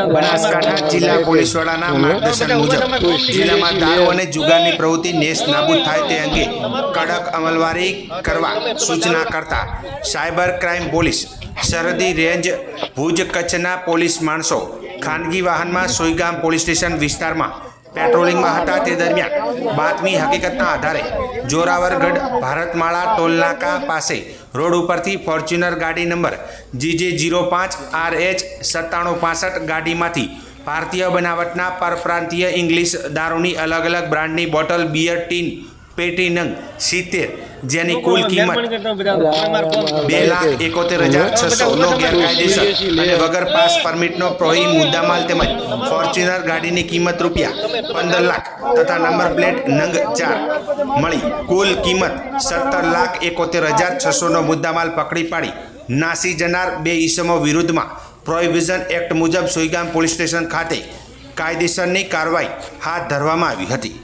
બનાસકાંઠા જિલ્લા પોલીસ વડાના માર્ગદર્શન મુજબ જિલ્લામાં દારૂ અને જુગારની પ્રવૃત્તિ નેસ્ત નાબૂદ થાય તે અંગે કડક અમલવારી કરવા સૂચના કરતા સાયબર ક્રાઇમ પોલીસ સરહદી રેન્જ ભુજ કચ્છના પોલીસ માણસો ખાનગી વાહનમાં સોઈગામ પોલીસ સ્ટેશન વિસ્તારમાં પેટ્રોલિંગમાં હતા તે દરમિયાન બાતમી હકીકતના આધારે જોરાવરગઢ ભારતમાળા ટોલનાકા પાસે રોડ ઉપરથી ફોર્ચ્યુનર ગાડી નંબર GJ05RH 9765 ગાડીમાંથી ભારતીય બનાવટના પરપ્રાંતીય ઇંગ્લિશ દારૂની અલગ અલગ બ્રાન્ડની બોટલ બિયર ટીન પેટી નંગ 70 જેની કુલ કિંમત 2,71,600 નો ગેરકાયદેસર અને વગર પાસ પરમિટનો પ્રોહી મુદ્દામાલ તેમજ ફોર્ચ્યુનર ગાડીની કિંમત ₹15 લાખ તથા નંબર પ્લેટ નંગ 4 મળી કુલ કિંમત 17,71,600 નો મુદ્દામાલ પકડી પાડી નાસી જનાર બે ઈસમો વિરુદ્ધમાં પ્રોહિબિશન એક્ટ મુજબ સોઈગામ પોલીસ સ્ટેશન ખાતે કાયદેસરની કાર્યવાહી હાથ ધરવામાં આવી હતી।